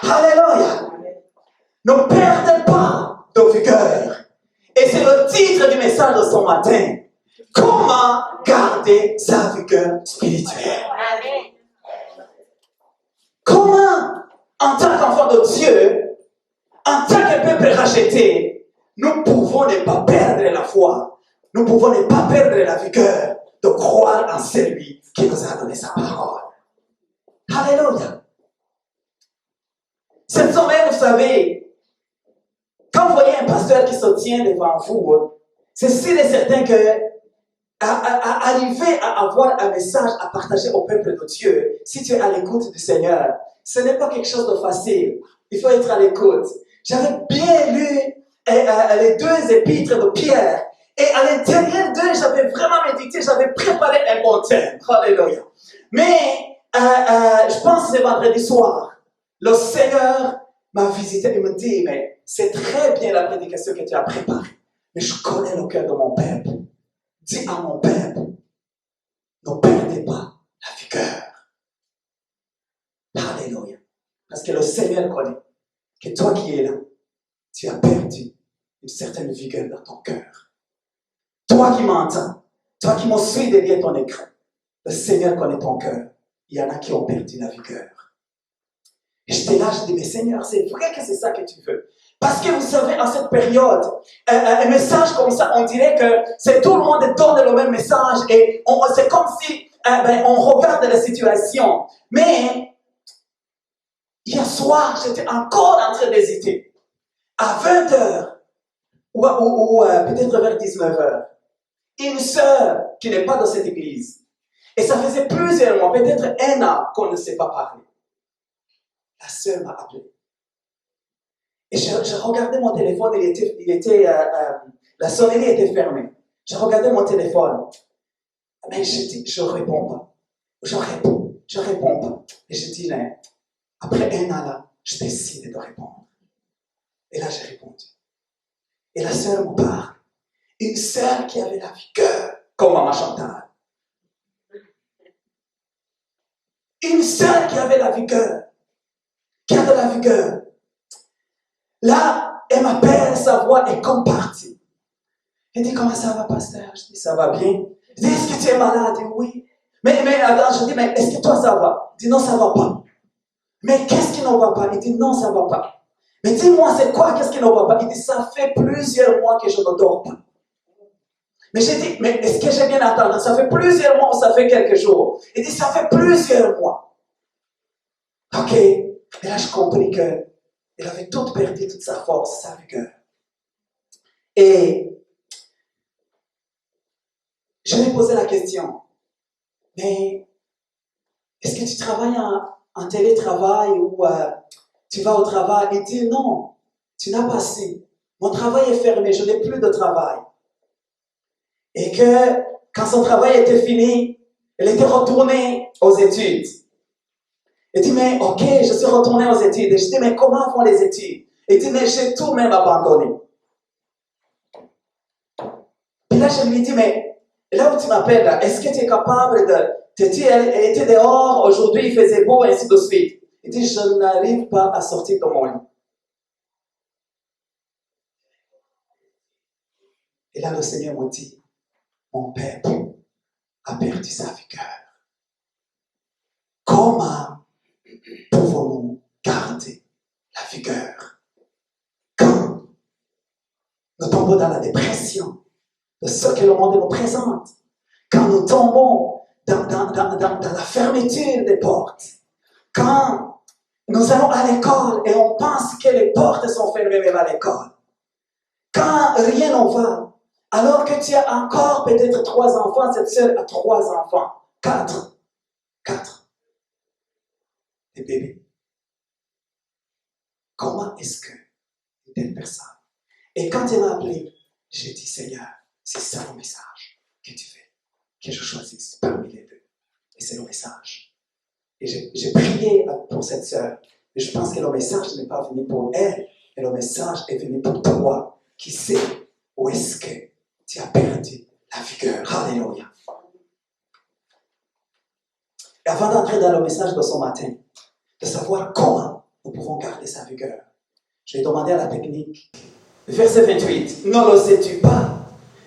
Alléluia. Ne perdez pas de vigueur. Et c'est le titre du message de ce matin. Comment garder sa vigueur spirituelle? Comment, en tant qu'enfant de Dieu, en tant que peuple racheté, nous pouvons ne pas perdre la foi. Nous pouvons ne pas perdre la vigueur de croire en celui qui nous a donné sa parole. Alléluia. Cette semaine, vous savez, quand vous voyez un pasteur qui se tient devant vous, c'est sûr et certain que arriver à avoir un message à partager au peuple de Dieu, si tu es à l'écoute du Seigneur, ce n'est pas quelque chose de facile. Il faut être à l'écoute. J'avais bien lu les 2 épîtres de Pierre, et à l'intérieur d'eux, j'avais vraiment médité, j'avais préparé un bon thème. Alléluia. Mais je pense que c'est vendredi soir. Le Seigneur m'a visité et me dit, mais c'est très bien la prédication que tu as préparée, mais je connais le cœur de mon peuple. Dis à mon peuple, ne perdez pas la vigueur. Alléluia. Parce que le Seigneur connaît que toi qui es là, tu as perdu une certaine vigueur dans ton cœur. Toi qui m'entends, toi qui me suis derrière ton écran, le Seigneur connaît ton cœur. Il y en a qui ont perdu la vigueur. Et j'étais là, je dis, mais Seigneur, c'est vrai que c'est ça que tu veux. Parce que vous savez, en cette période, un message comme ça, on dirait que c'est tout le monde donne le même message et c'est comme si on regarde la situation. Mais hier soir, j'étais encore en train d'hésiter. À 20h ou peut-être vers 19h, une sœur qui n'est pas dans cette église, et ça faisait plusieurs mois, peut-être 1 an qu'on ne s'est pas parlé. La sœur m'a appelé. Et je regardais mon téléphone, la sonnerie était fermée. Je regardais mon téléphone. Mais je dis, je réponds pas. Je réponds pas. Et je dis, après 1 an là, je décide de répondre. Et là, j'ai répondu. Et la sœur me parle. Une sœur qui avait la vigueur, comme Maman Chantal. Une sœur qui avait la vigueur, qui a de la vigueur. Là, elle m'appelle, sa voix est comme partie. Elle dit, comment ça va, pasteur? Je dis, ça va bien. Je dis, est-ce que tu es malade? Elle dit, oui. Mais attends, je dis, mais est-ce que toi ça va? Il dit, non, ça va pas. Mais qu'est-ce qui ne va pas? Il dit, non, ça va pas. Mais dis-moi, c'est quoi, qu'est-ce qui ne va pas? Il dit, ça fait plusieurs mois que je ne dors pas. Mais j'ai dit, mais est-ce que j'ai bien entendu? Ça fait plusieurs mois ou ça fait quelques jours? Il dit, ça fait plusieurs mois. Ok. Et là, je compris que il avait tout perdu, toute sa force, sa vigueur. Et je lui ai posé la question, mais est-ce que tu travailles en télétravail ou tu vas au travail? Il dit, non, tu n'as pas assez. Mon travail est fermé, je n'ai plus de travail. Et que quand son travail était fini, elle était retournée aux études. Il dit, mais ok, je suis retournée aux études. Et je dis, mais comment vont les études? Il dit, mais j'ai tout même abandonné. Puis là, je lui dis, mais là où tu m'appelles, est-ce que tu es capable de... Tu étais dehors, aujourd'hui il faisait beau, et ainsi de suite. Il dit, je n'arrive pas à sortir de mon lit. Et là, le Seigneur me dit, mon peuple a perdu sa vigueur. Comment pouvons-nous garder la vigueur quand nous tombons dans la dépression de ce que le monde nous présente, quand nous tombons dans la fermeture des portes, quand nous allons à l'école et on pense que les portes sont fermées même à l'école, quand rien ne va, alors que tu as encore peut-être 3 enfants, cette sœur a 3 enfants, 4, des bébés. Comment est-ce que une telle personne? Et quand elle m'a appelé, j'ai dit, Seigneur, c'est ça le message que tu fais, que je choisisse parmi les 2. Et c'est le message. Et j'ai prié pour cette sœur. Et je pense que le message n'est pas venu pour elle, mais le message est venu pour toi, qui sait où est-ce que tu as perdu la vigueur. Alléluia. Et avant d'entrer dans le message de ce matin, de savoir comment nous pourrons garder sa vigueur. Je vais demander à la technique. Verset 28. Ne le sais-tu pas?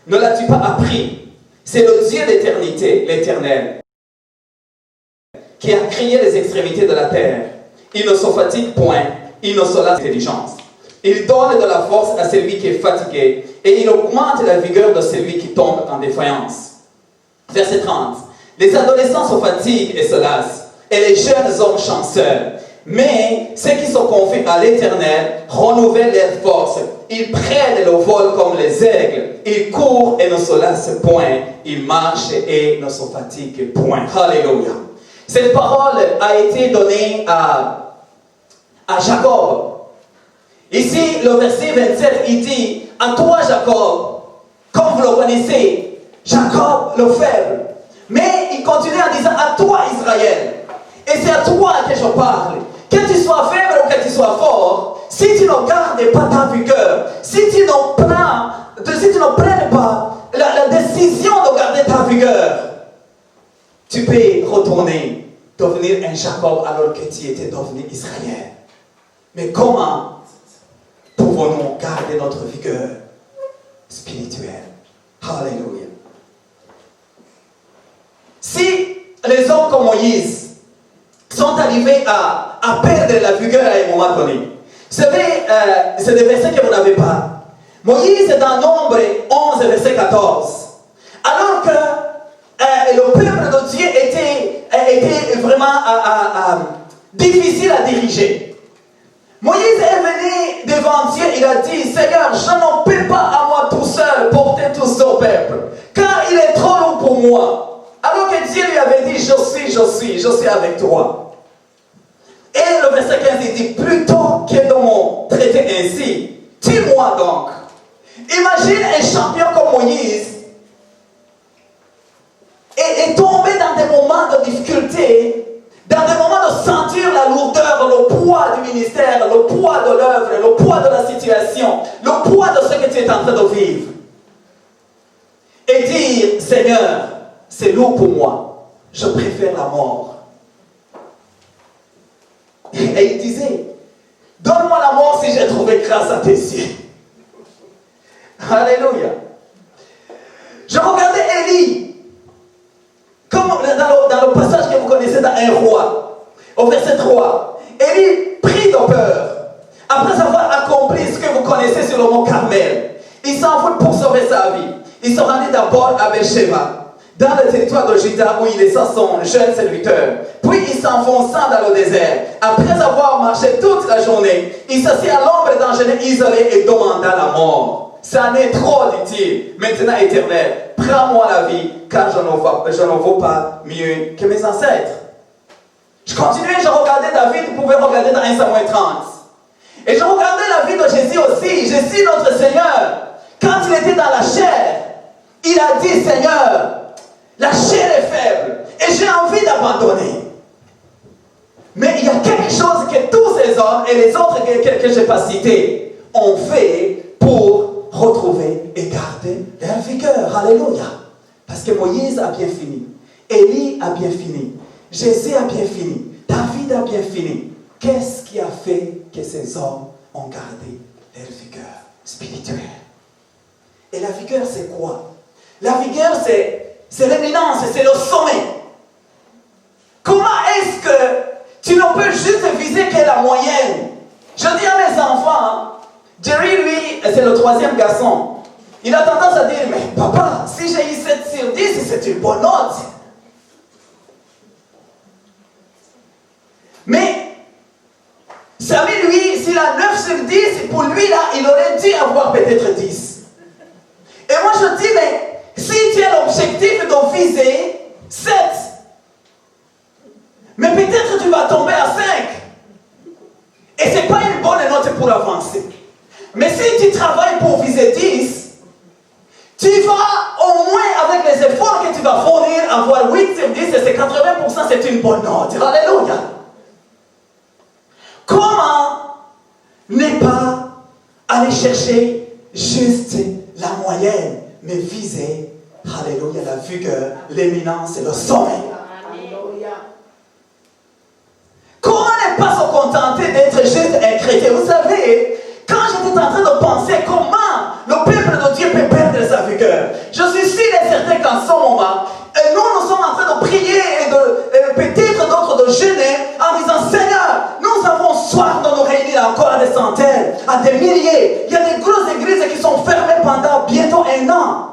Ne l'as-tu pas appris? C'est le Dieu d'éternité, l'Éternel, qui a créé les extrémités de la terre. Il ne se fatigue point, il ne se lasse d'intelligence. Il donne de la force à celui qui est fatigué, et il augmente la vigueur de celui qui tombe en défaillance. Verset 30. Les adolescents se fatiguent et se lassent, et les jeunes hommes chancellent. Mais ceux qui se confient à l'Éternel renouvellent leurs forces. Ils prennent le vol comme les aigles. Ils courent et ne se lassent point. Ils marchent et ne se fatiguent point. Alléluia. Cette parole a été donnée à Jacob. Ici, le verset 27, il dit, à toi Jacob, comme vous le connaissez, Jacob le faible. Mais il continue en disant, à toi Israël. Et c'est à toi que je parle. Que tu sois faible ou que tu sois fort, si tu ne gardes pas ta vigueur, si tu ne prennes pas la décision de garder ta vigueur, tu peux retourner, devenir un Jacob alors que tu étais devenu Israël. Mais comment pouvons-nous garder notre vigueur spirituelle? Alléluia. Si les hommes comme Moïse sont arrivés à perdre la vigueur à un moment donné. Vous savez, c'est des versets que vous n'avez pas. Moïse est dans Nombre 11, verset 14. Alors que le peuple de Dieu était vraiment difficile à diriger. Moïse est venu devant Dieu, il a dit, Seigneur, je ne peux pas à moi tout seul porter tout ce peuple, car il est trop lourd pour moi. Alors que Dieu lui avait dit, je suis avec toi. Et le verset 15, il dit, plutôt que de me traiter ainsi, tue-moi donc. Imagine un champion comme Moïse et tomber dans des moments de difficulté, dans des moments de sentir la lourdeur, le poids du ministère, le poids de l'œuvre, le poids de la situation, le poids de ce que tu es en train de vivre. Et dire, Seigneur, c'est lourd pour moi, je préfère la mort. Et il disait, donne-moi la mort si j'ai trouvé grâce à tes yeux. Alléluia. Je regardais Élie, comme dans le passage que vous connaissez dans Un roi, au verset 3. Élie prit de peur, après avoir accompli ce que vous connaissez sur le mont Carmel. Il s'envole pour sauver sa vie. Il se rendit d'abord à Beersheba, dans le territoire de Juda où il laissa son jeune serviteur. Puis il s'enfonça dans le désert. Après avoir marché toute la journée, il s'assit à l'ombre d'un genêt isolé et demanda la mort. Ça n'est trop, dit-il. Maintenant, Éternel, prends-moi la vie, car je ne vaux pas mieux que mes ancêtres. Je continuais, je regardais David, vous pouvez regarder dans 1 Samuel 30. Et je regardais la vie de Jésus aussi. Jésus, notre Seigneur, quand il était dans la chair, il a dit, Seigneur, la chair est faible et j'ai envie d'abandonner. Mais il y a quelque chose que tous ces hommes et les autres que je n'ai pas cités ont fait pour retrouver et garder leur vigueur. Alléluia. Parce que Moïse a bien fini. Élie a bien fini. Jésus a bien fini. David a bien fini. Qu'est-ce qui a fait que ces hommes ont gardé leur vigueur spirituelle? Et la vigueur, c'est quoi? La vigueur, c'est l'éminence, c'est le sommet. Comment est-ce que tu ne peux juste viser que la moyenne? Je dis à mes enfants, Jerry, lui, c'est le 3e garçon. Il a tendance à dire, mais papa, si j'ai eu 7 sur 10, c'est une bonne note. Mais Samy, lui, s'il a 9 sur 10, pour lui, là, il aurait dû avoir peut-être 10. Et moi, je dis, mais si tu as l'objectif de viser 7, mais peut-être tu vas tomber à 5. Et ce n'est pas une bonne note pour avancer. Mais si tu travailles pour viser 10, tu vas au moins, avec les efforts que tu vas fournir, avoir 8 sur 10, et c'est 80%, c'est une bonne note. Alléluia. Comment ne pas aller chercher juste la moyenne, mais viser, alléluia, la vigueur, l'éminence et le sommet. Alléluia. Comment ne pas se contenter d'être des centaines, à des milliers. Il y a des grosses églises qui sont fermées pendant bientôt 1 an.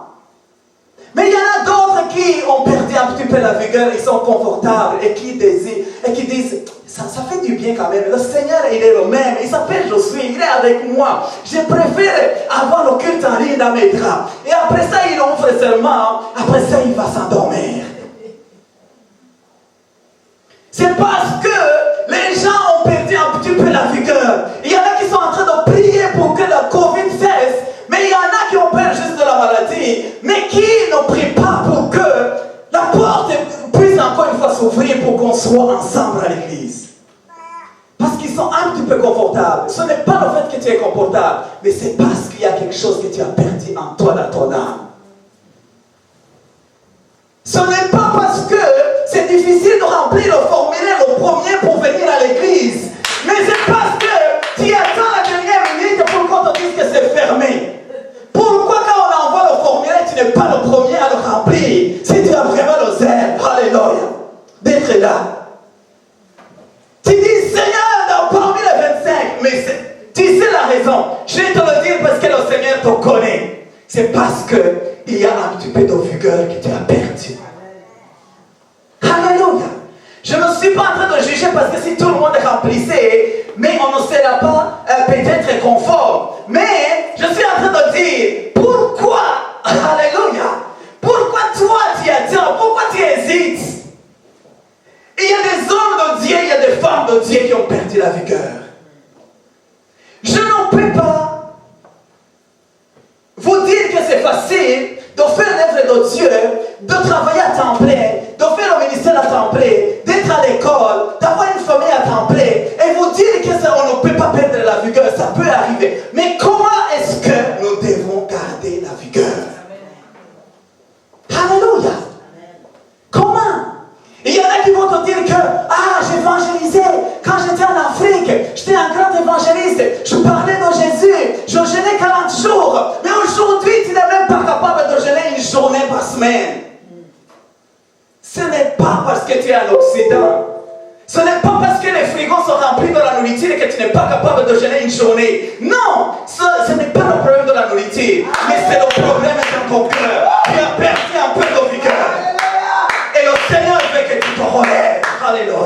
Mais il y en a d'autres qui ont perdu un petit peu la vigueur, ils sont confortables et qui désirent, et qui disent, ça fait du bien quand même. Le Seigneur, il est le même, il s'appelle Josué, il est avec moi. Je préfère avoir le culte en ligne dans mes draps. Et après ça, il ouvre seulement, après ça, il va s'endormir. C'est parce que les gens ont perdu un petit peu la vigueur. Il y en a qui sont en train de prier pour que la Covid cesse, mais il y en a qui ont peur juste de la maladie, mais qui ne prient pas pour que la porte puisse encore une fois s'ouvrir pour qu'on soit ensemble à l'église. Parce qu'ils sont un petit peu confortables. Ce n'est pas le fait que tu es confortable, mais c'est parce qu'il y a quelque chose que tu as perdu en toi, dans ton âme. Ce n'est pas parce que c'est difficile de remplir le formulaire le premier pour venir à l'église, mais c'est parce que tu attends la dernière minute pour qu'on te dise que c'est fermé. Pourquoi quand on envoie le formulaire, tu n'es pas le premier à le remplir? Si tu as vraiment le zèle, alléluia, d'être là. Tu dis, Seigneur, parmi les 25, mais tu sais la raison. Je vais te le dire parce que le Seigneur te connaît. C'est parce qu'il y a un petit peu de vigueur que tu as perdu. Alléluia. Je ne suis pas en train de juger parce que si tout le monde remplissait, mais on ne sera pas peut-être conforme. Mais je suis en train de dire, pourquoi, alléluia, pourquoi toi tu attends, pourquoi tu hésites? Il y a des hommes de Dieu, il y a des femmes de Dieu qui ont perdu la vigueur. Je ne peux pas vous dire que c'est facile de faire l'œuvre de Dieu, de travailler à temps plein, de faire le ministère à temps plein, d'être à l'école, d'avoir une famille à temps plein, et vous dire que ça, on ne peut pas perdre la vigueur, ça peut arriver. Mais comment est-ce que nous devons garder la vigueur? Alléluia. Comment? Il y en a qui vont te dire que, j'évangélisais, quand j'étais en Afrique, j'étais un grand évangéliste, je parlais de Jésus, je jeûnais 40 jours, mais aujourd'hui tu n'es même pas capable de jeûner une journée par semaine. Ce n'est pas parce que tu es en Occident, ce n'est pas parce que les frigos sont remplis de la nourriture que tu n'es pas capable de jeûner une journée. Non, ce n'est pas le problème de la nourriture, mais c'est le problème de ton cœur. Tu as perdu un peu de vigueur. Et le Seigneur veut que tu te relèves. Alléluia.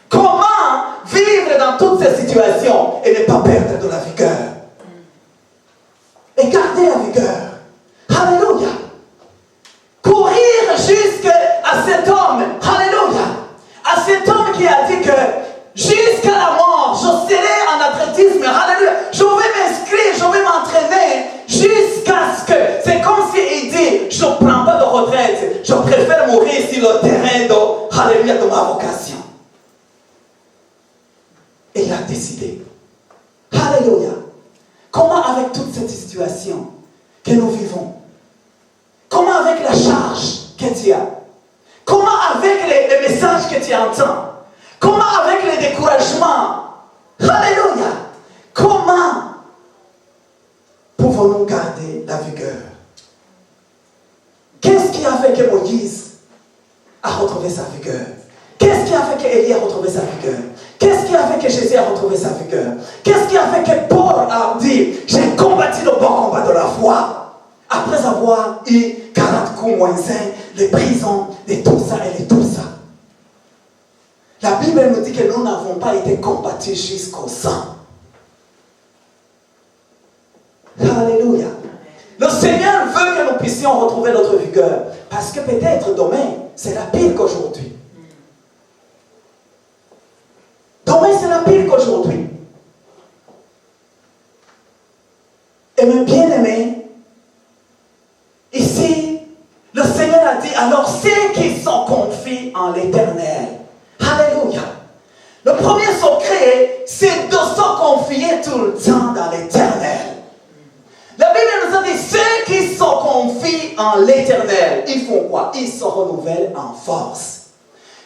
Comment vivre dans toutes ces situations et ne pas perdre de la vigueur? Et garder la vigueur. Alléluia. Courir jusqu'à cet homme. Alléluia. À cet homme qui a dit que jusqu'à la mort, je serai en athlétisme. Alléluia. Je vais m'inscrire, je vais m'entraîner jusqu'à ce que. C'est comme s'il dit, je ne prends pas de retraite. Je préfère mourir sur le terrain de, alléluia, de ma vocation. Et il a décidé. Alléluia. Comment avec toute cette situation que nous vivons? Comment avec la charge que tu as? Comment avec les messages que tu entends? Comment avec les découragements? Alléluia. Comment pouvons-nous garder la vigueur? Qu'est-ce qui a fait que Moïse a retrouvé sa vigueur? Qu'est-ce qui a fait qu'Élie a retrouvé sa vigueur? Qu'est-ce qui a fait que Jésus a retrouvé sa vigueur? Qu'est-ce qui a fait que Paul a dit, j'ai combattu le bon combat de la foi, après avoir eu 40 coups moins 1, les prisons, et tout ça et tout ça? La Bible nous dit que nous n'avons pas été combattus jusqu'au sang. Alléluia. Le Seigneur veut que nous puissions retrouver notre vigueur, parce que peut-être demain, c'est la pire qu'aujourd'hui. Demain, c'est la pire qu'aujourd'hui. Et mes bien-aimés, ici, le Seigneur a dit, alors ceux qui sont confiés en l'Éternel, alléluia. Le premier secret, c'est de se confier tout le temps dans l'Éternel. La Bible nous a dit, ceux qui sont confiés en l'Éternel, ils font quoi? Ils se renouvellent en force.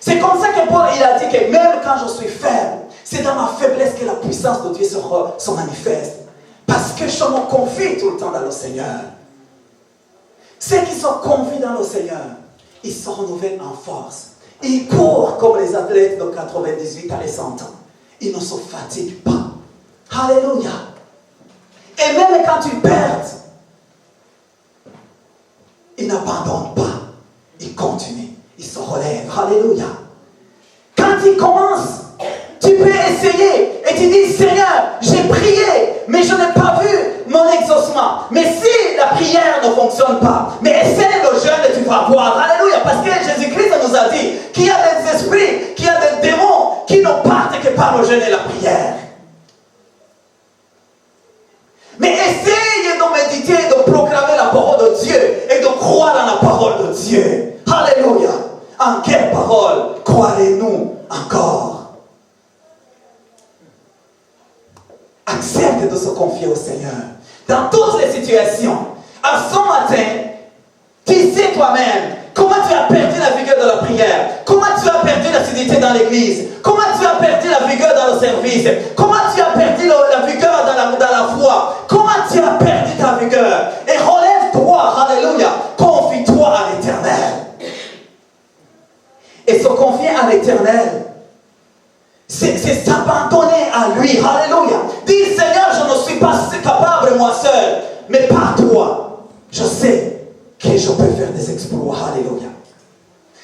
C'est comme ça que Paul il a dit que même quand je suis faible, c'est dans ma faiblesse que la puissance de Dieu se manifeste. Parce que je me confie tout le temps dans le Seigneur. Ceux qui sont confiés dans le Seigneur, ils se renouvellent en force. Ils courent comme les athlètes de 98 à les 100 ans. Ils ne se fatiguent pas. Alléluia. Et même quand tu perds, il n'abandonne pas. Il continue. Il se relève. Alléluia. Quand il commence, tu peux essayer. Et tu dis, Seigneur, j'ai prié, mais je n'ai pas vu mon exaucement. Mais si la prière ne fonctionne pas, mais essaie le jeûne et tu vas voir. Alléluia. Parce que Jésus-Christ nous a dit qu'il y a des esprits, qu'il y a des démons qui ne partent que par le jeûne et la prière. Mais essayez de méditer, de proclamer la parole de Dieu et de croire en la parole de Dieu. Alléluia. En quelle parole croirez-nous encore? Accepte de se confier au Seigneur. Dans toutes les situations. À ce matin, tu sais toi-même comment tu as perdu la vigueur de la prière. Comment tu as perdu l'assiduité dans l'église. Comment tu as perdu la vigueur dans le service. Comment tu as perdu la vigueur dans la foi. Comment tu as perdu ta vigueur. Et relève-toi, alléluia. Confie-toi à l'Éternel. Et se confier à l'Éternel, c'est s'abandonner à lui. Alléluia. Dis, Seigneur, je ne suis pas capable moi seul, mais par toi, je sais que je peux faire des exploits. Alléluia.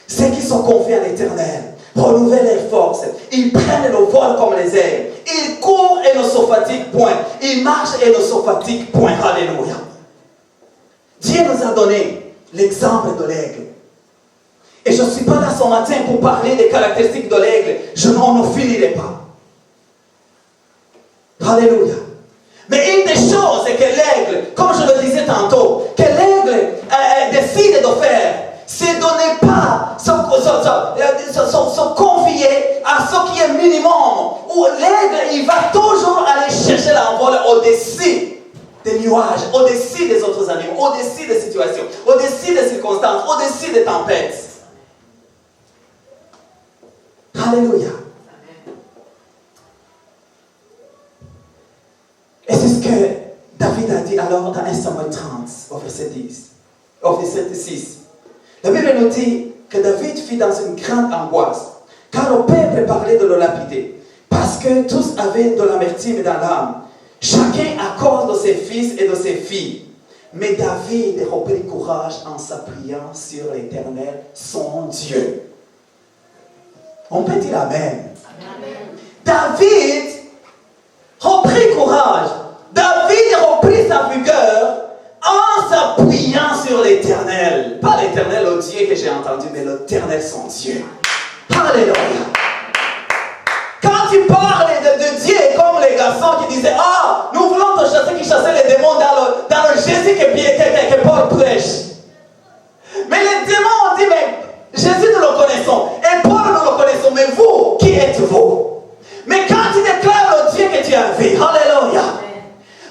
Ceux qui sont confiés à l'Éternel renouvellent leurs forces. Ils prennent le vol comme les aigles. Ils courent et ne se fatiguent point. Ils marchent et ne se fatiguent point. Alléluia. Dieu nous a donné l'exemple de l'aigle. Et je ne suis pas là ce matin pour parler des caractéristiques de l'aigle. On ne finirait pas. Alléluia. Mais une des choses que l'aigle, comme je le disais tantôt, que l'aigle décide de faire, c'est de ne pas se confier à ce qui est minimum. Où l'aigle, il va toujours aller chercher l'envol au-dessus des nuages, au-dessus des autres animaux, au-dessus des situations, au-dessus des circonstances, au-dessus des tempêtes. Alléluia. Et c'est ce que David a dit alors dans 1 Samuel 30, au verset 10, au verset 6. La Bible nous dit que David fut dans une grande angoisse, car le peuple parlait de le lapider, parce que tous avaient de l'amertume dans l'âme, chacun à cause de ses fils et de ses filles. Mais David reprit courage en s'appuyant sur l'Éternel, son Dieu. On peut dire Amen. Amen. David reprit courage. David reprit sa vigueur en s'appuyant sur l'Éternel. Pas l'Éternel, le Dieu que j'ai entendu, mais l'Éternel, son Dieu. Alléluia. Quand tu parles de Dieu, comme les garçons qui disaient, ah, nous voulons te chasser, qui chassaient les démons dans le Jésus que Paul prêche. Mais les démons ont dit, mais Jésus, nous le connaissons. Et Paul, nous le connaissons. Mais vous, qui êtes-vous? Mais quand tu déclares le Dieu que tu as vu, alléluia.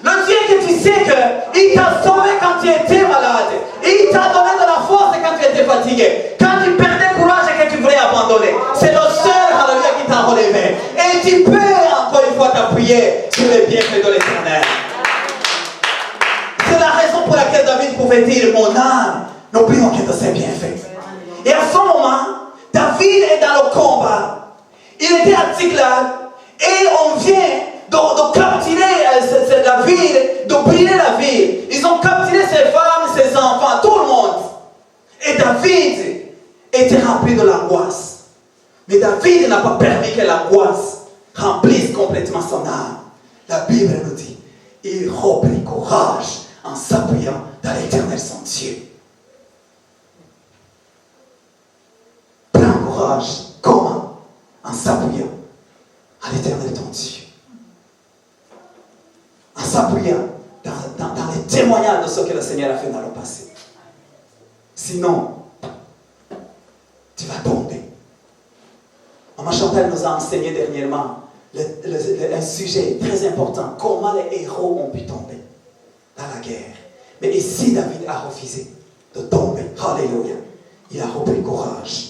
Le Dieu que tu sais qu'il t'a sauvé quand tu étais malade. Il t'a donné de la force quand tu étais fatigué. Quand tu perdais courage et que tu voulais abandonner. C'est le seul, alléluia, qui t'a relevé. Et tu peux encore une fois t'appuyer sur les bienfaits de l'Éternel. C'est la raison pour laquelle David pouvait dire, mon âme, n'oublions que de ses bienfaits. Et à ce moment, David est dans le combat. Il était à Tsiklag et on vient de capturer la ville, de brûler la ville. Ils ont capturé ses femmes, ses enfants, tout le monde. Et David était rempli de l'angoisse. Mais David n'a pas permis que l'angoisse remplisse complètement son âme. La Bible nous dit, il reprit courage en s'appuyant dans l'Éternel son Dieu. Comment? En s'appuyant à l'Éternel ton Dieu. En s'appuyant dans les témoignages de ce que le Seigneur a fait dans le passé. Sinon, tu vas tomber. Maman Chantal nous a enseigné dernièrement un sujet très important. Comment les héros ont pu tomber dans la guerre. Mais ici, David a refusé de tomber. Alléluia. Il a repris courage.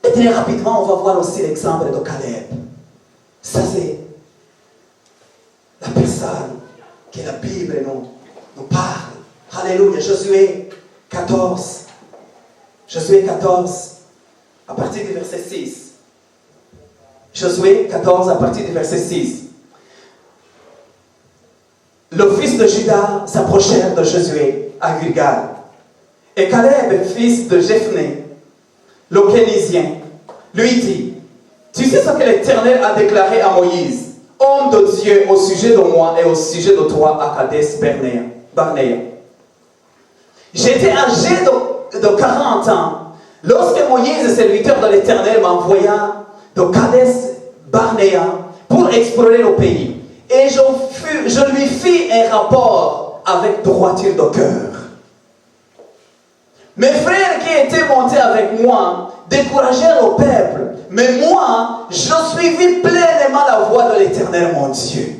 Et très rapidement, on va voir aussi l'exemple de Caleb. Ça, c'est la personne que la Bible nous parle. Alléluia. Josué 14. Josué 14, à partir du verset 6. Josué 14 à partir du verset 6. Le fils de Juda s'approchèrent de Josué à Gilgal. Et Caleb, fils de Jephné, le Kénizien, lui dit, tu sais ce que l'Éternel a déclaré à Moïse, homme de Dieu, au sujet de moi et au sujet de toi à Kadesh Barnéa. J'étais âgé de 40 ans lorsque Moïse, serviteur de l'Éternel, m'envoya de Kadesh Barnéa pour explorer le pays. Et je lui fis un rapport avec droiture de cœur. Mes frères qui étaient montés avec moi découragèrent le peuple, mais moi, je suivis pleinement la voie de l'Éternel, mon Dieu.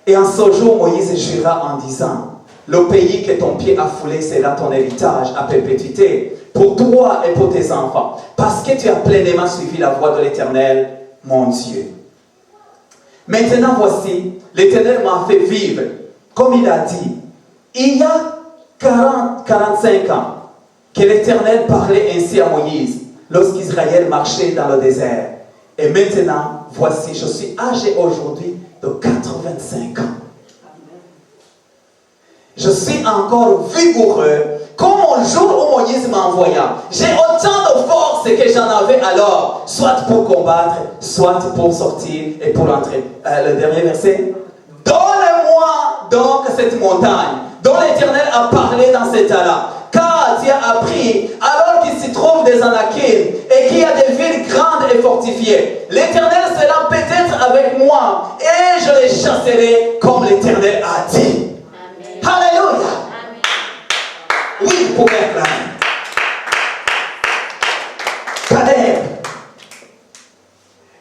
Et en ce jour, Moïse jura en disant, le pays que ton pied a foulé sera ton héritage à perpétuité, pour toi et pour tes enfants, parce que tu as pleinement suivi la voie de l'Éternel, mon Dieu. Maintenant, voici, l'Éternel m'a fait vivre, comme il a dit, il y a 45 ans, que l'Éternel parlait ainsi à Moïse, lorsqu'Israël marchait dans le désert. Et maintenant, voici, je suis âgé aujourd'hui de 85 ans. Je suis encore vigoureux, comme au jour où Moïse m'envoya. J'ai autant de force que j'en avais alors, soit pour combattre, soit pour sortir et pour entrer. Le dernier verset. Donne-moi donc cette montagne dont l'Éternel a parlé dans cet état-là. Car tu as appris, alors qu'il s'y trouve des Anakim et qu'il y a des villes grandes et fortifiées. L'Éternel sera peut-être avec moi et je les chasserai comme l'Éternel a dit. Amen. Alléluia. Amen. Oui, vous pouvez acclamer. Caleb.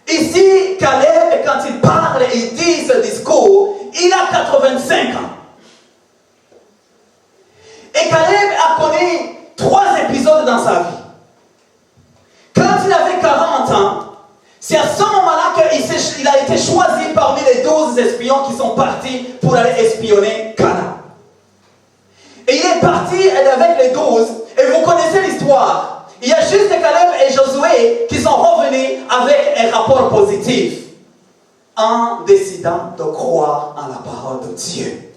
Ici, Caleb, quand il parle et il dit ce discours, il a 85 ans. Et Caleb a connu 3 épisodes dans sa vie. Quand il avait 40 ans, c'est à ce moment-là qu'il a été choisi parmi les 12 espions qui sont partis pour aller espionner Canaan. Et il est parti avec les 12, et vous connaissez l'histoire. Il y a juste Caleb et Josué qui sont revenus avec un rapport positif en décidant de croire en la parole de Dieu.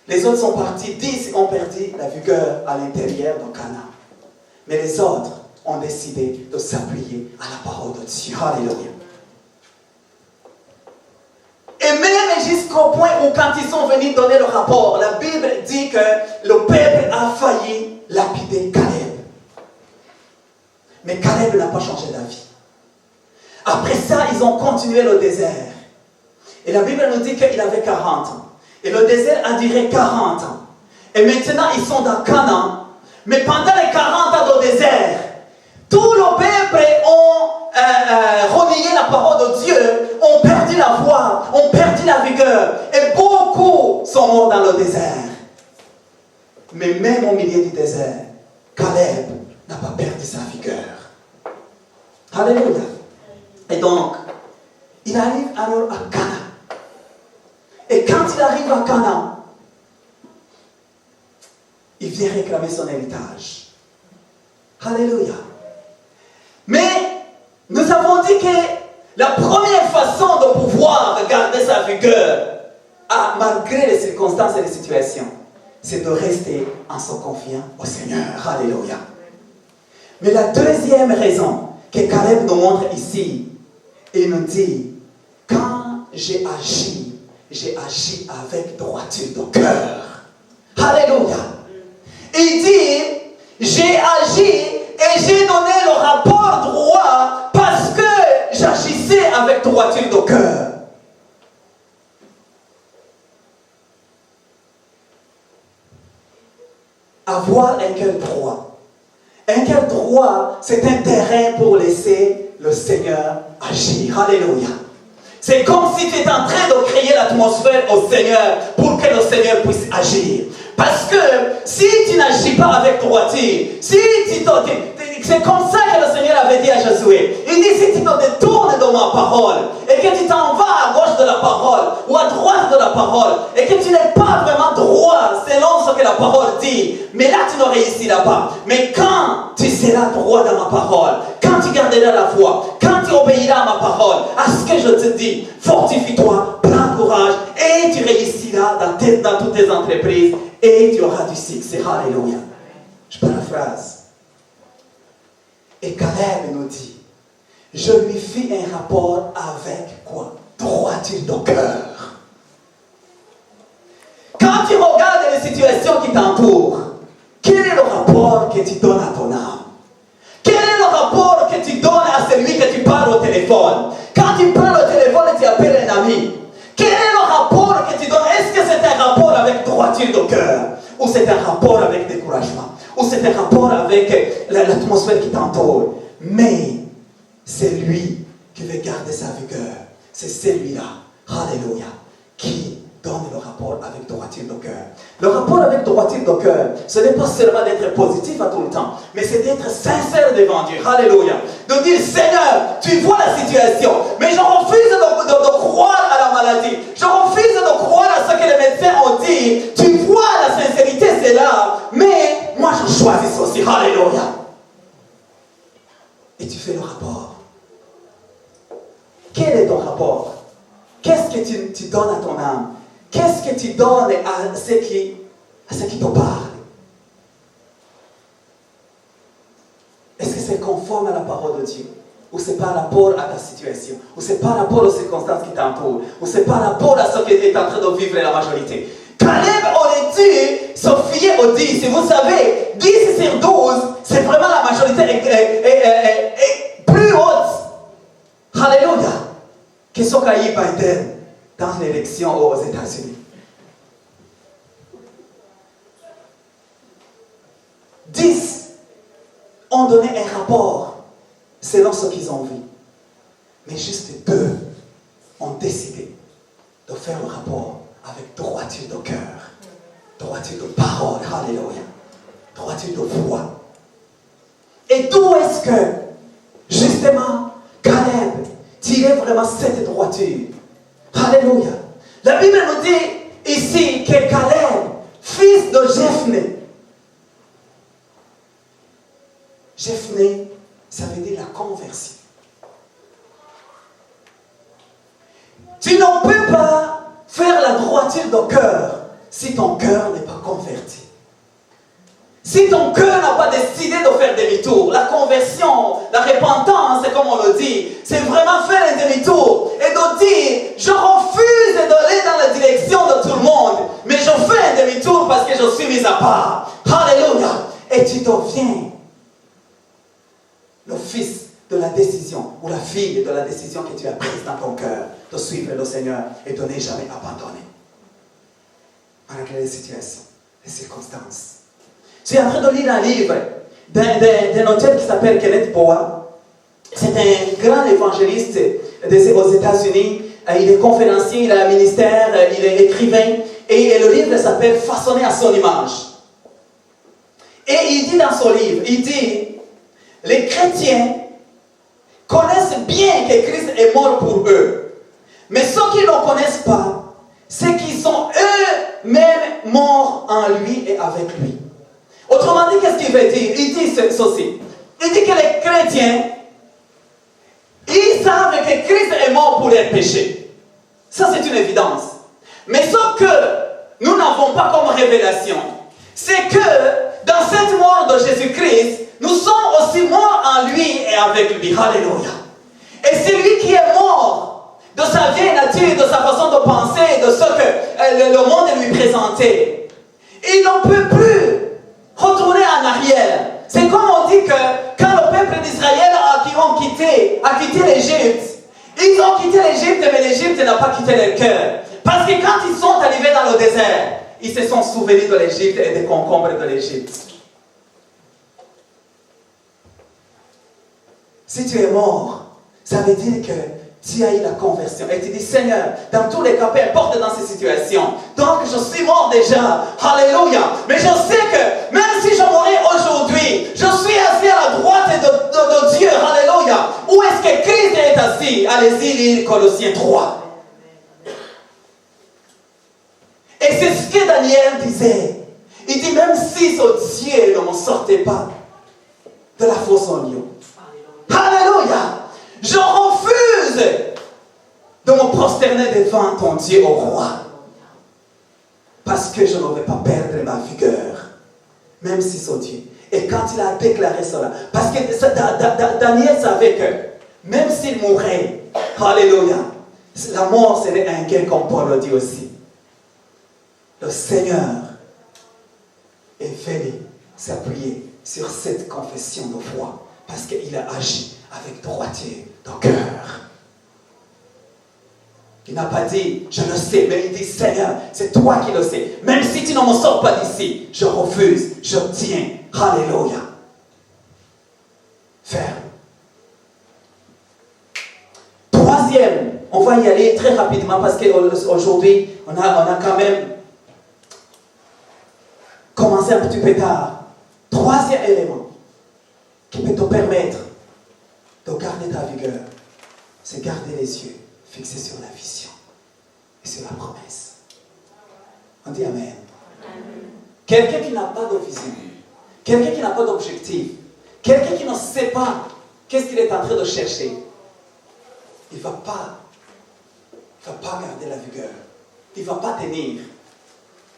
Les autres sont partis, 10 ont perdu la vigueur à l'intérieur de Canaan. Mais les autres ont décidé de s'appuyer à la parole de Dieu. Alléluia. Et même jusqu'au point où quand ils sont venus donner le rapport, la Bible dit que le peuple a failli lapider Caleb. Mais Caleb n'a pas changé d'avis. Après ça, ils ont continué le désert. Et la Bible nous dit qu'il avait 40 ans. Et le désert a duré 40 ans. Et maintenant, ils sont dans Canaan. Mais pendant les 40 ans de désert, tout le peuple ont renié la parole de Dieu, ont perdu la foi, ont perdu la vigueur. Et beaucoup sont morts dans le désert. Mais même au milieu du désert, Caleb n'a pas perdu sa vigueur. Alléluia. Et donc, il arrive alors à Canaan. Et quand il arrive à Canaan, il vient réclamer son héritage. Alléluia. Mais nous avons dit que la première façon de pouvoir garder sa vigueur, malgré les circonstances et les situations, c'est de rester en se confiant au Seigneur. Alléluia. Mais la deuxième raison que Caleb nous montre ici, il nous dit, quand j'ai agi avec droiture de cœur. Alléluia. Il dit, j'ai agi et j'ai donné le rapport droit parce que j'agissais avec droiture de cœur. Avoir un cœur droit. Un cœur droit, c'est un terrain pour laisser le Seigneur agir. Alléluia. C'est comme si tu étais en train de créer l'atmosphère au Seigneur pour que le Seigneur puisse agir. Parce que si tu n'agis pas avec droiture, c'est comme ça que le Seigneur avait dit à Josué. Il dit, si tu te détournes de ma parole et que tu t'en vas à gauche de la parole ou à droite de la parole et que tu n'es pas vraiment droit selon ce que la parole dit, mais là tu ne réussiras réussiras pas. Mais quand tu seras droit dans ma parole, quand tu garderas la foi, quand tu obéiras à ma parole, à ce que je te dis, fortifie-toi, prends courage et tu réussiras dans toutes tes entreprises et tu auras du succès. Alléluia. Je paraphrase. Et Caleb nous dit, je lui fis un rapport avec quoi? Droiture de cœur. Quand tu regardes les situations qui t'entourent, quel est le rapport que tu donnes à ton âme? Quel est le rapport que tu donnes à celui que tu parles au téléphone? Quand tu parles au téléphone et tu appelles un ami, quel est le rapport que tu donnes? Est-ce que c'est un rapport avec droiture de cœur? Ou c'est un rapport avec découragement? Ou c'est un rapport avec l'atmosphère qui t'entoure? Mais c'est lui qui veut garder sa vigueur. C'est celui-là, alléluia, qui donne le rapport avec droiture de cœur. Le rapport avec droiture de cœur, ce n'est pas seulement d'être positif à tout le temps, mais c'est d'être sincère devant Dieu. Alléluia. De dire, Seigneur, tu vois la situation, mais je refuse de croire à la maladie. Je refuse de croire à ce que les médecins ont dit. Tu vois, la sincérité, c'est là, mais moi, je choisis aussi. Alléluia. Et tu fais le rapport. Quel est ton rapport? Qu'est-ce que tu donnes à ton âme? Qu'est-ce que tu donnes à ceux qui te parlent? Est-ce que c'est conforme à la parole de Dieu? Ou c'est par rapport à ta situation? Ou c'est par rapport aux circonstances qui t'entourent? Ou c'est par rapport à ce qui est en train de vivre la majorité? Caleb aurait dû se fier aux 10. Et vous savez, 10 sur 12, c'est vraiment la majorité est plus haute. Alléluia. Que ce qu'a eu Biden dans l'élection aux États-Unis. 10 ont donné un rapport selon ce qu'ils ont vu. Mais juste 2 ont décidé de faire un rapport avec droiture de cœur, droiture de parole, alléluia, droiture de foi. Et d'où est-ce que, justement, Caleb tirait vraiment cette droiture? Alléluia. La Bible nous dit ici que Caleb, fils de Jephné. Jephné, ça veut dire la conversion. Tu ne peux pas faire la droiture de cœur si ton cœur n'est pas converti. Si ton cœur n'a pas décidé de faire demi-tour, la conversion, la repentance, comme on le dit, c'est vraiment faire un demi-tour et de dire, je refuse d'aller dans la direction de tout le monde, mais je fais un demi-tour parce que je suis mis à part. Alléluia. Et tu deviens le fils de la décision ou la fille de la décision que tu as prise dans ton cœur de suivre le Seigneur et de ne jamais abandonner. Malgré les situations, les circonstances. Je suis en train de lire un livre d'un auteur qui s'appelle Kenneth Boa. C'est un grand évangéliste aux États-Unis. Il est conférencier, il a un ministère, il est écrivain. Et le livre s'appelle Façonné à son image. Et il dit dans son livre, il dit, les chrétiens connaissent bien que Christ est mort pour eux. Mais ceux qui ne le connaissent pas, c'est qu'ils sont eux-mêmes morts en lui et avec lui. Autrement dit, qu'est-ce qu'il veut dire? Il dit ceci. Il dit que les chrétiens, ils savent que Christ est mort pour leurs péchés. Ça, c'est une évidence. Mais ce que nous n'avons pas comme révélation, c'est que dans cette mort de Jésus-Christ, nous sommes aussi morts en lui et avec lui. Alléluia. Et c'est lui qui est mort de sa vieille nature, de sa façon de penser, de ce que le monde lui présentait. Il n'en peut plus retourner en arrière. C'est comme on dit que quand le peuple d'Israël a quitté l'Égypte, ils ont quitté l'Égypte, mais l'Égypte n'a pas quitté leur cœur. Parce que quand ils sont arrivés dans le désert, ils se sont souvenus de l'Égypte et des concombres de l'Égypte. Si tu es mort, ça veut dire que tu as eu la conversion. Et tu dis, Seigneur, dans tous les cas, peu importe dans ces situations. Donc, je suis mort déjà. Alléluia. Mais je sais que même si je mourrais aujourd'hui, je suis assis à la droite de Dieu. Alléluia. Où est-ce que Christ est assis? Allez-y, lire Colossiens 3. Et c'est ce que Daniel disait. Il dit, même si ce Dieu ne m'en sortait pas de la fosse en lion. Alléluia. Je refuse de me prosterner devant ton Dieu, au roi. Parce que je ne vais pas perdre ma vigueur. Même si c'est Dieu. Et quand il a déclaré cela, parce que Daniel savait que même s'il mourait, alléluia, la mort serait un gain, comme Paul le dit aussi. Le Seigneur est venu s'appuyer sur cette confession de foi, parce qu'il a agi avec droiture de cœur. Il n'a pas dit, je le sais, mais il dit, Seigneur, c'est toi qui le sais. Même si tu ne me sors pas d'ici, je refuse, je tiens. Alléluia. Ferme. Troisième, on va y aller très rapidement parce qu'aujourd'hui, on a quand même commencé un petit peu tard. Troisième élément qui peut te permettre de garder ta vigueur, c'est garder les yeux fixés sur la vision et sur la promesse. On dit Amen. Quelqu'un qui n'a pas de vision, quelqu'un qui n'a pas d'objectif, quelqu'un qui ne sait pas qu'est-ce qu'il est en train de chercher, il ne va pas garder la vigueur. Il ne va pas tenir.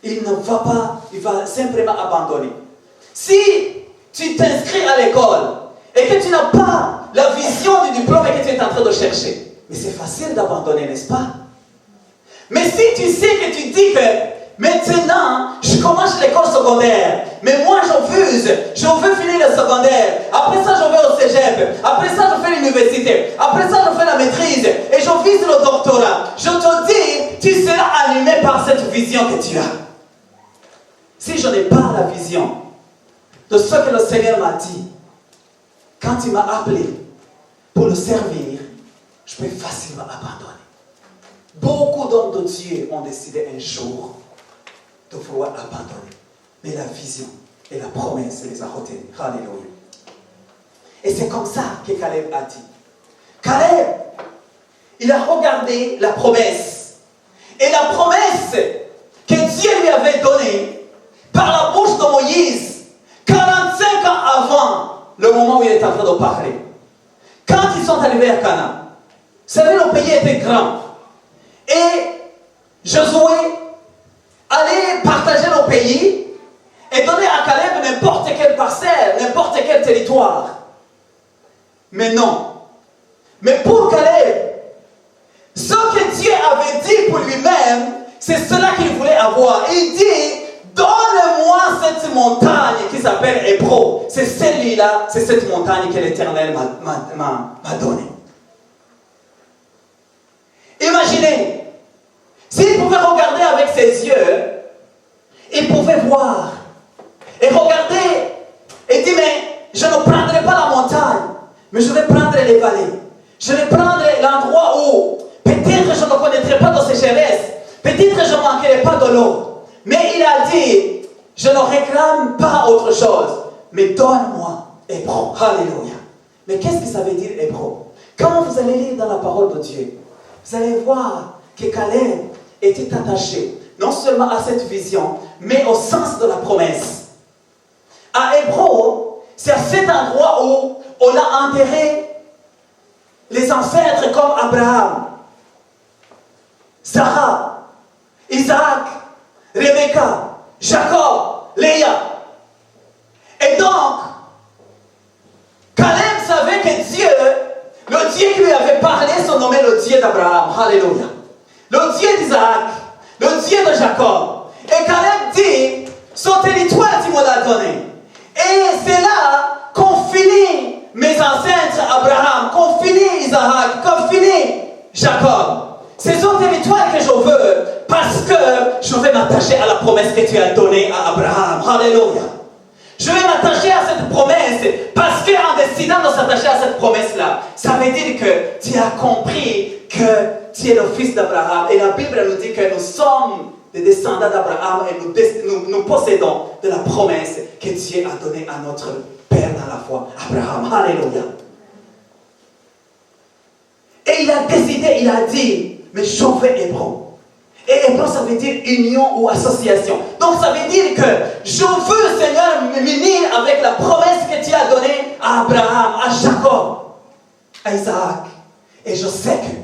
Il ne va pas, il va simplement abandonner. Si tu t'inscris à l'école et que tu n'as pas la vision du diplôme et que tu es en train de chercher, mais c'est facile d'abandonner, n'est-ce pas? Mais si tu sais que tu dis que maintenant, je commence l'école secondaire, mais moi je veux finir le secondaire, après ça je vais au cégep, après ça je fais l'université, après ça je fais la maîtrise, et je vise le doctorat. Je te dis, tu seras animé par cette vision que tu as. Si je n'ai pas la vision de ce que le Seigneur m'a dit, quand il m'a appelé pour le servir, je peux facilement abandonner. Beaucoup d'hommes de Dieu ont décidé un jour de vouloir abandonner. Mais la vision et la promesse les a retenus. Alléluia. Et c'est comme ça que Caleb a dit. Caleb, il a regardé la promesse. Et la promesse que Dieu lui avait donnée par la bouche de Moïse, 45 ans avant le moment où il est en train de parler. Quand ils sont arrivés à Canaan, vous savez, le pays était grand. Et Josué allait partager le pays et donner à Caleb n'importe quelle parcelle, n'importe quel territoire. Mais non. Mais pour Caleb, ce que Dieu avait dit pour lui-même, c'est cela qu'il voulait avoir. Il dit, donne-moi cette montagne qui s'appelle Hébron. C'est celle-là, c'est cette montagne que l'Éternel m'a donnée. Imaginez, s'il pouvait regarder avec ses yeux, il pouvait voir et regarder et dire, mais je ne prendrai pas la montagne, mais je vais prendre les vallées. Je vais prendre l'endroit où peut-être je ne connaîtrai pas de sécheresse, peut-être je ne manquerai pas de l'eau. Mais il a dit, je ne réclame pas autre chose, mais donne-moi Hébron. Alléluia. Mais qu'est-ce que ça veut dire Hébron? Quand vous allez lire dans la parole de Dieu, vous allez voir que Caleb était attaché non seulement à cette vision, mais au sens de la promesse. À Hébron, c'est à cet endroit où on a enterré les ancêtres comme Abraham, Sarah, Isaac, Rebecca, Jacob, Léa. Et donc, Caleb savait que Dieu, le Dieu qui lui avait parlé, se nommait le Dieu d'Abraham. Alléluia. Le Dieu d'Isaac, le Dieu de Jacob. Et Caleb dit, son territoire, tu me l'as donné. Et c'est là qu'on finit mes ancêtres Abraham, qu'on finit Isaac, qu'on finit Jacob. C'est son territoire que je veux parce que je vais m'attacher à la promesse que tu as donnée à Abraham. Alléluia. Je vais m'attacher à cette promesse parce qu'en décidant de s'attacher à cette promesse-là, ça veut dire que tu as compris que tu es le fils d'Abraham. Et la Bible nous dit que nous sommes des descendants d'Abraham et nous possédons de la promesse que Dieu a donnée à notre Père dans la foi, Abraham. Alléluia. Et il a décidé, il a dit, mais je vais Hébron. Et Hébron, ça veut dire union ou association. Donc Donc ça veut dire que je veux, Seigneur, me munir avec la promesse que tu as donnée à Abraham, à Jacob, à Isaac. Et je sais que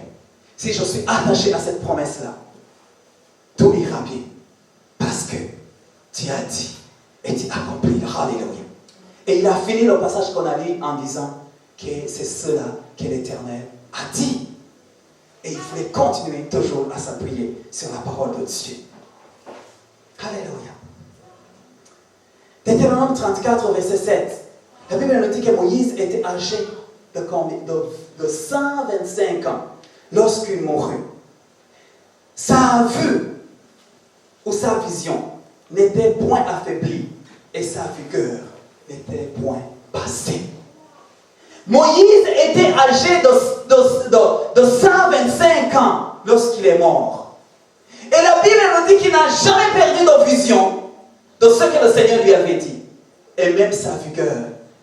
si je suis attaché à cette promesse-là, tout ira bien. Parce que tu as dit et tu accomplis. Alléluia. Et il a fini le passage qu'on a lu en disant que c'est cela que l'Éternel a dit. Et il voulait continuer toujours à s'appuyer sur la parole de Dieu. Alléluia. Deutéronome 34, verset 7. La Bible nous dit que Moïse était âgé de 125 ans lorsqu'il mourut. Sa vue ou sa vision n'était point affaiblie et sa vigueur n'était point passée. Moïse était âgé de 125 ans lorsqu'il est mort. Et la Bible nous dit qu'il n'a jamais perdu de vision de ce que le Seigneur lui avait dit. Et même sa vigueur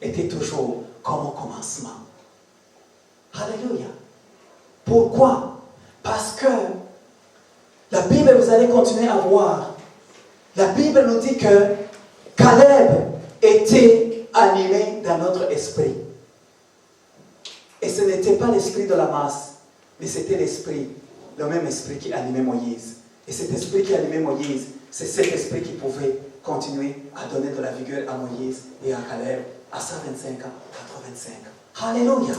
était toujours comme au commencement. Alléluia. Pourquoi? Parce que la Bible, vous allez continuer à voir, la Bible nous dit que Caleb était animé dans notre esprit. Et ce n'était pas l'esprit de la masse, mais c'était l'esprit, le même esprit qui animait Moïse. Et cet esprit qui animait Moïse, c'est cet esprit qui pouvait continuer à donner de la vigueur à Moïse et à Caleb à 125 ans, 85 ans. Alléluia.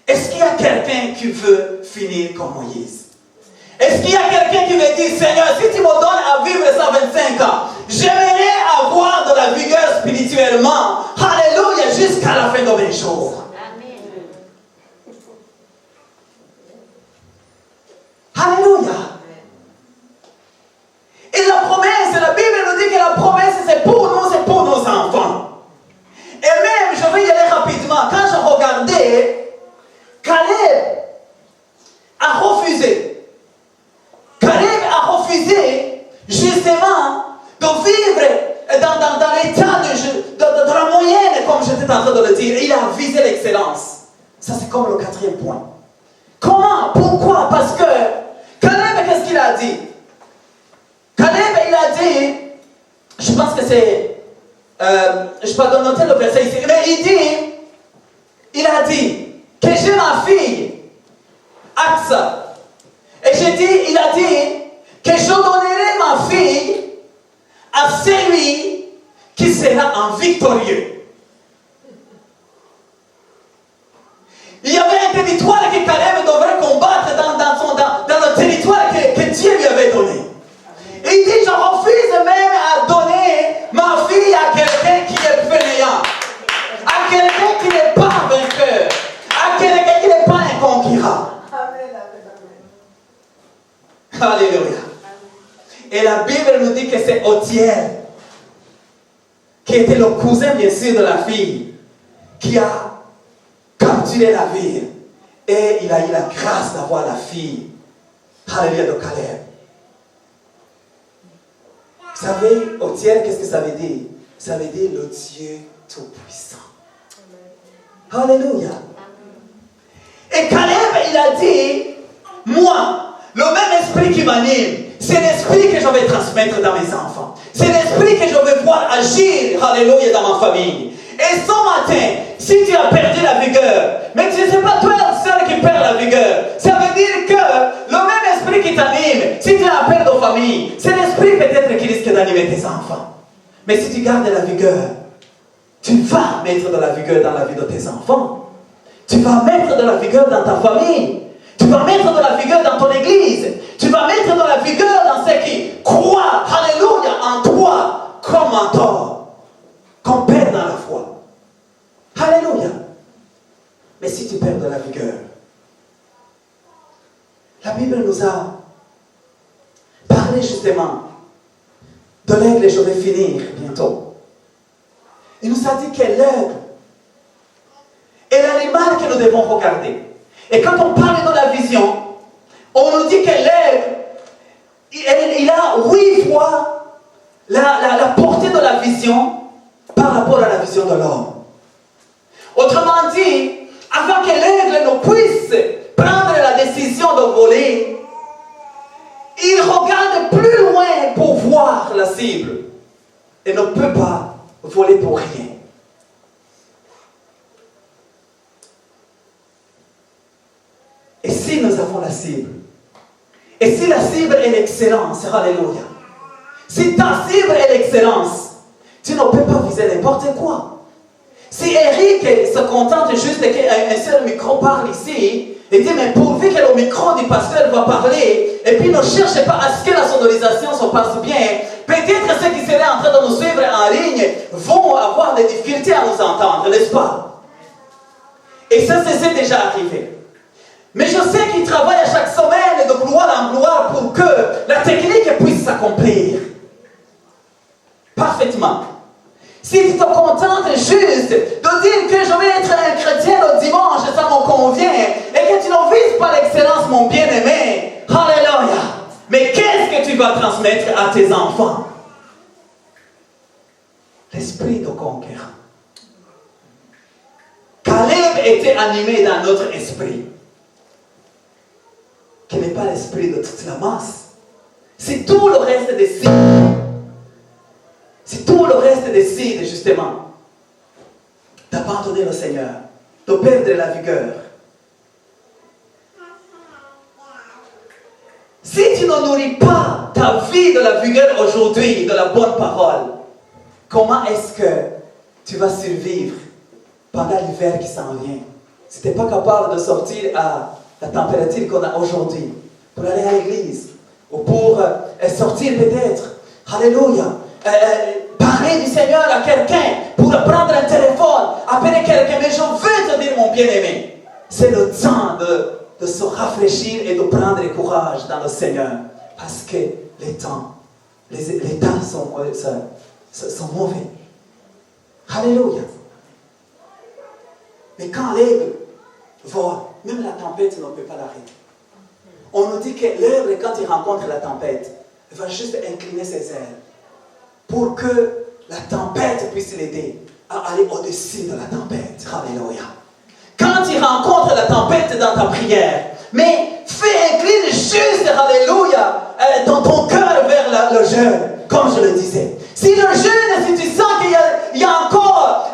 Est-ce qu'il y a quelqu'un qui veut finir comme Moïse? Est-ce qu'il y a quelqu'un qui me dit, Seigneur, si tu me donnes à vivre 125 ans, j'aimerais avoir de la vigueur spirituellement, alléluia, jusqu'à la fin de mes jours. Amen. Alléluia. Et la promesse, la Bible nous dit que la promesse, c'est pour nous, c'est pour nos enfants. Et même, je vais y aller rapidement, quand je regardais, Caleb a refusé. Caleb a refusé justement de vivre dans l'état de la moyenne, comme j'étais en train de le dire. Il a visé l'excellence. Ça, c'est comme le 4e point. Comment? Pourquoi? Parce que Caleb, qu'est-ce qu'il a dit? Caleb, il a dit, je pense que c'est, je peux noter le verset ici, mais il a dit que j'ai ma fille, Aksa. Et il a dit que je donnerai ma fille à celui qui sera un victorieux. Il y avait un territoire que Caleb devrait combattre dans le territoire que Dieu lui avait donné. Et il dit, je refuse même à donner ma fille à quelqu'un qui est fainéant, à quelqu'un qui n'est pas vainqueur, à quelqu'un qui n'est pas un conquérant. Alléluia. Et la Bible nous dit que c'est Othiel, qui était le cousin bien sûr de la fille, qui a capturé la ville. Et il a eu la grâce d'avoir la fille. Alléluia, de Caleb. Vous savez, Othiel, qu'est-ce que ça veut dire? Ça veut dire le Dieu Tout-Puissant. Alléluia. Et Caleb, il a dit, moi, le même esprit qui m'anime, c'est l'esprit que je vais transmettre dans mes enfants. C'est l'esprit que je vais voir agir, alléluia, dans ma famille. Et ce matin, si tu as perdu la vigueur, mais tu ne sais pas toi seul qui perds la vigueur, ça veut dire que le même esprit qui t'anime, si tu as peur de famille, c'est l'esprit peut-être qui risque d'animer tes enfants. Mais si tu gardes la vigueur, tu vas mettre de la vigueur dans la vie de tes enfants. Tu vas mettre de la vigueur dans ta famille. Tu vas mettre de la vigueur dans ton église. Tu vas mettre de la vigueur dans ceux qui croient, alléluia, en toi, comme mentor, comme père dans la foi. Alléluia. Mais si tu perds de la vigueur, la Bible nous a parlé justement de l'aigle, et je vais finir bientôt. Il nous a dit que l'aigle est l'animal que nous devons regarder. Et quand on parle de la vision, on nous dit que l'aigle, il a 8 fois la portée de la vision par rapport à la vision de l'homme. Autrement dit, avant que l'aigle ne puisse prendre la décision de voler, il regarde plus loin pour ici, nous avons la cible. Et si la cible est l'excellence, alléluia. Si ta cible est l'excellence, tu ne peux pas viser n'importe quoi. Si Eric se contente juste qu'un seul micro parle ici, il dit, mais pourvu que le micro du pasteur va parler, et puis ne cherche pas à ce que la sonorisation se passe bien, peut-être ceux qui seraient en train de nous suivre en ligne vont avoir des difficultés à nous entendre, n'est-ce pas? Et ça, c'est déjà arrivé. Mais je sais qu'il travaille à chaque semaine de gloire en gloire pour que la technique puisse s'accomplir parfaitement. Si tu te contentes juste de dire que je vais être un chrétien le dimanche, ça me convient, et que tu ne vises pas l'excellence, mon bien-aimé, alléluia. Mais qu'est-ce que tu vas transmettre à tes enfants? L'esprit de conquérant. Caleb était animé dans notre esprit, qui n'est pas l'esprit de toute la masse. C'est tout le reste des signes. C'est tout le reste décide justement d'abandonner le Seigneur, de perdre la vigueur. Si tu ne nourris pas ta vie de la vigueur aujourd'hui, de la bonne parole, comment est-ce que tu vas survivre pendant l'hiver qui s'en vient? Si tu n'es pas capable de sortir à la température qu'on a aujourd'hui, pour aller à l'église, ou pour sortir peut-être, alléluia, parler du Seigneur à quelqu'un, pour prendre un téléphone, appeler quelqu'un, mais je veux te dire, mon bien-aimé, c'est le temps de se rafraîchir et de prendre courage dans le Seigneur, parce que les temps sont mauvais. Alléluia. Mais quand l'aigle vole, même la tempête ne peut pas l'arrêter. On nous dit que l'aigle, quand il rencontre la tempête, il va juste incliner ses ailes pour que la tempête puisse l'aider à aller au-dessus de la tempête. Alléluia. Quand il rencontre la tempête dans ta prière, mais fais incline juste, alléluia, dans ton cœur vers le jeûne, comme je le disais. Si le jeûne, si tu sens qu'il y a encore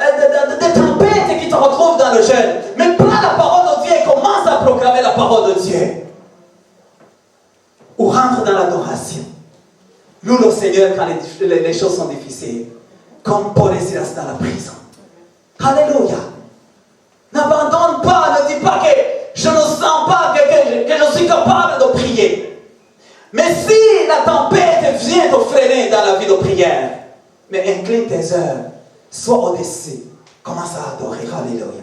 des tempêtes qui te retrouvent dans le jeûne, mais prends la parole de Dieu et commence à proclamer la parole de Dieu. Ou rentre dans l'adoration. Loue le Seigneur quand les choses sont difficiles. Comme Paul et Silas dans la prison. Alléluia. N'abandonne pas, ne dis pas que je ne sens pas que je suis capable de prier. Mais si la tempête vient te freiner dans la vie de prière, mais incline tes heures, sois au-dessus, commence à adorer. Alléluia.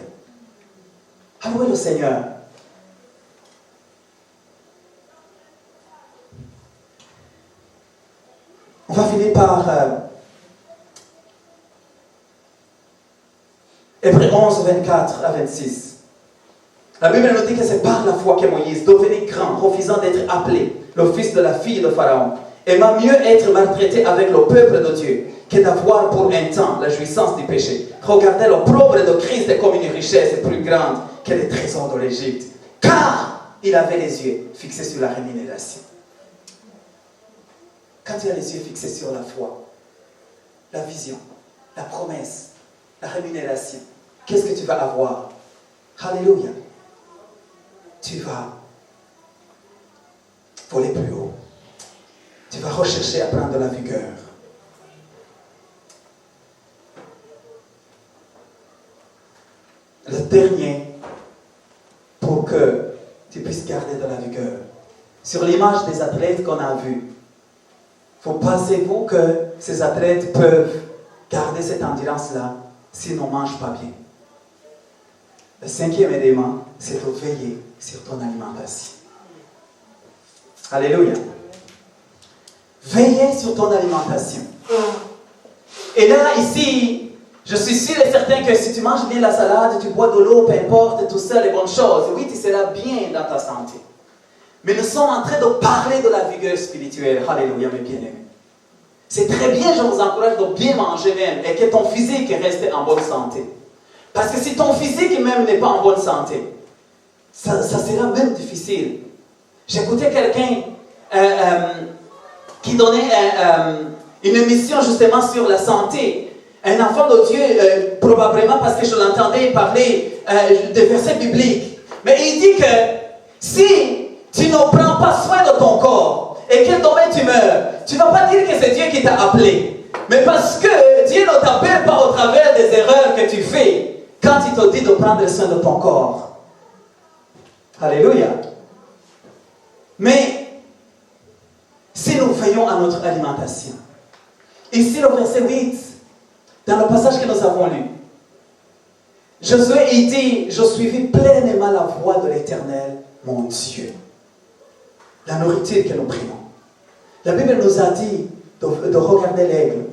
Allouez le Seigneur. On va finir par Hébreux 11, 24 à 26. La Bible nous dit que c'est par la foi que Moïse, devenu grand, refusant d'être appelé le fils de la fille de Pharaon, aima mieux être maltraité avec le peuple de Dieu que d'avoir pour un temps la jouissance du péché. Regardez l'opprobre de Christ comme une richesse plus grande que les trésors de l'Égypte, car il avait les yeux fixés sur la rémunération. Quand tu as les yeux fixés sur la foi, la vision, la promesse, la rémunération, qu'est-ce que tu vas avoir? Alléluia. Tu vas voler plus haut. Tu vas rechercher à prendre de la vigueur. Le dernier, pour que tu puisses garder de la vigueur. Sur l'image des athlètes qu'on a vus, pensez-vous que ces athlètes peuvent garder cette endurance-là s'ils ne mangent pas bien? Le cinquième élément, c'est de veiller sur ton alimentation. Alléluia. Veiller sur ton alimentation. Et là, ici, je suis sûr et certain que si tu manges bien la salade, tu bois de l'eau, peu importe, tout ça, les bonnes choses, oui, tu seras bien dans ta santé. Mais nous sommes en train de parler de la vigueur spirituelle. Alléluia, mes bien-aimés. C'est très bien, je vous encourage de bien manger même et que ton physique reste en bonne santé. Parce que si ton physique même n'est pas en bonne santé, ça sera même difficile. J'écoutais quelqu'un qui donnait une émission justement sur la santé. Un enfant de Dieu, probablement parce que je l'entendais parler des versets bibliques. Mais il dit que Si tu ne prends pas soin de ton corps et quel domaine tu meurs, tu ne vas pas dire que c'est Dieu qui t'a appelé. Mais parce que Dieu ne t'appelle pas au travers des erreurs que tu fais quand il te dit de prendre soin de ton corps. Alléluia. Mais si nous veillons à notre alimentation, ici le verset 8, dans le passage que nous avons lu, Josué il dit, je suivis pleinement la voie de l'Éternel, mon Dieu. La nourriture que nous prenons. La Bible nous a dit de regarder l'aigle.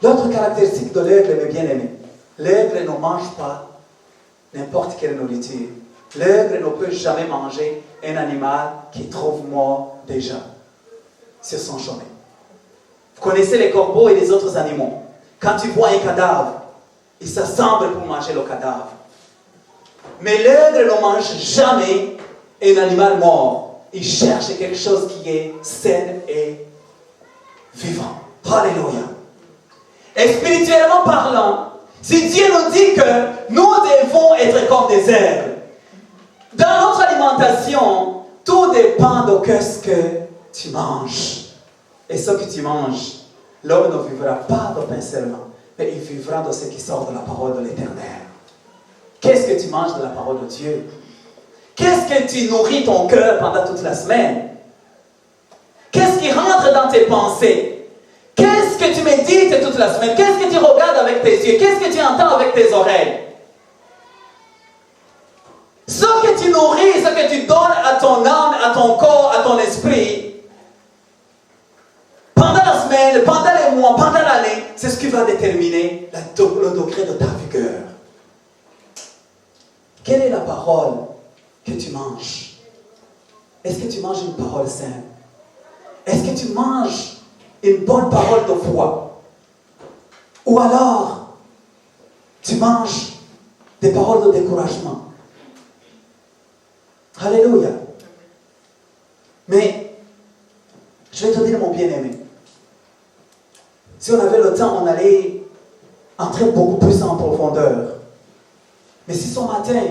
L'autre caractéristique de l'aigle, mes bien-aimés, l'aigle ne mange pas n'importe quelle nourriture. L'aigle ne peut jamais manger un animal qui trouve mort déjà sur son chemin. Vous connaissez les corbeaux et les autres animaux. Quand tu vois un cadavre, ils s'assemblent pour manger le cadavre. Mais l'aigle ne mange jamais un animal mort. Il cherche quelque chose qui est sain et vivant. Alléluia. Et spirituellement parlant, si Dieu nous dit que nous devons être comme des aigles, dans notre alimentation, tout dépend de ce que tu manges. Et ce que tu manges, l'homme ne vivra pas de pain seulement, mais il vivra de ce qui sort de la parole de l'Éternel. Qu'est-ce que tu manges de la parole de Dieu? Qu'est-ce que tu nourris ton cœur pendant toute la semaine? Qu'est-ce qui rentre dans tes pensées? Qu'est-ce que tu médites toute la semaine? Qu'est-ce que tu regardes avec tes yeux? Qu'est-ce que tu entends avec tes oreilles? Ce que tu nourris, ce que tu donnes à ton âme, à ton corps, à ton esprit, pendant la semaine, pendant les mois, pendant l'année, c'est ce qui va déterminer le degré de ta vigueur. Quelle est la parole que tu manges? Est-ce que tu manges une parole saine? Est-ce que tu manges une bonne parole de foi? Ou alors, tu manges des paroles de découragement? Alléluia. Mais, je vais te dire, mon bien-aimé, si on avait le temps, on allait entrer beaucoup plus en profondeur. Mais si ce matin,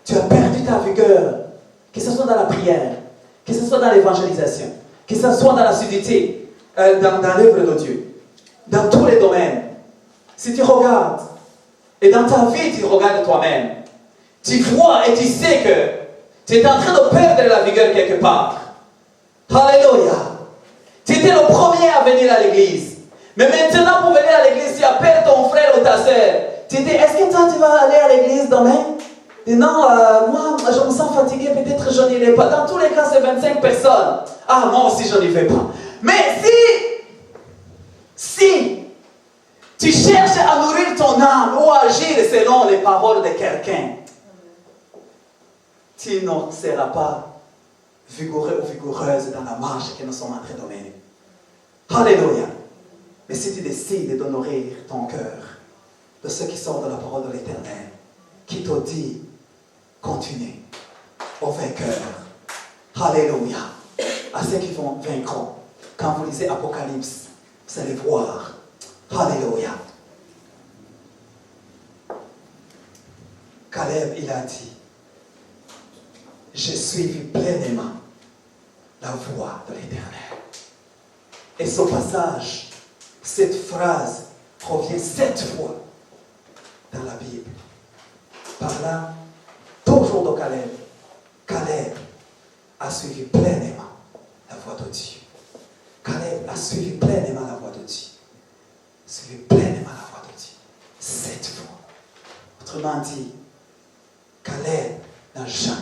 tu as perdu ta vigueur, que ce soit dans la prière, que ce soit dans l'évangélisation, que ce soit dans la l'assiduité, dans l'œuvre de Dieu, dans tous les domaines, si tu regardes, et dans ta vie, tu regardes toi-même, tu vois et tu sais que tu es en train de perdre la vigueur quelque part. Alléluia. Tu étais le premier à venir à l'église. Mais maintenant, pour venir à l'église, tu appelles ton frère ou ta soeur. Tu dis, est-ce que toi, tu vas aller à l'église demain? Et non, moi, je me sens fatigué, peut-être je n'irai pas. Dans tous les cas, c'est 25 personnes. Ah, moi aussi, je n'y vais pas. Mais si tu cherches à nourrir ton âme ou à agir selon les paroles de quelqu'un, tu ne seras pas vigoureux ou vigoureuse dans la marche que nous sommes en train de mener. Alléluia. Mais si tu décides de nourrir ton cœur de ce qui sort de la parole de l'Éternel, qui te dit, continuez au vainqueur. Alléluia. À ceux qui vont vaincre. Quand vous lisez Apocalypse, vous allez voir. Alléluia. Caleb, il a dit, j'ai suivi pleinement la voie de l'Éternel. Et ce passage, cette phrase revient 7 fois dans la Bible. Parlant toujours de Caleb. Caleb a suivi pleinement la voie de Dieu. Caleb a suivi pleinement la voie de Dieu. Suivi pleinement la voie de Dieu. 7 fois. Autrement dit, Caleb n'a jamais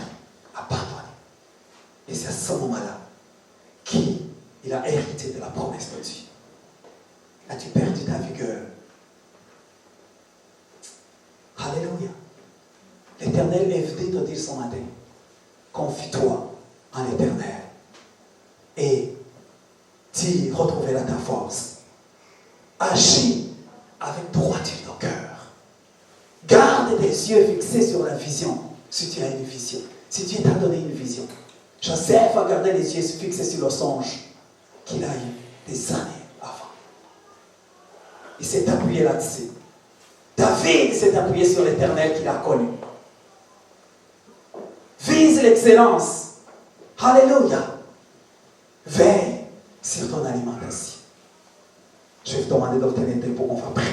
abandonné. Et c'est à ce moment-là qu'il a hérité de la promesse de Dieu. As-tu perdu ta vigueur? Alléluia. L'Éternel est venu te dire ce matin, confie-toi en l'Éternel et tu retrouveras ta force. Agis avec droiture de cœur. Garde tes yeux fixés sur la vision, si tu as une vision. Si Dieu t'a donné une vision. Joseph a gardé les yeux fixés sur le songe qu'il a eu des années avant. Il s'est appuyé là-dessus. David s'est appuyé sur l'Éternel qu'il a connu. d'excellence. Alléluia. Veille sur ton alimentation. Je vais te demander d'obtenir tes pour qu'on va prier.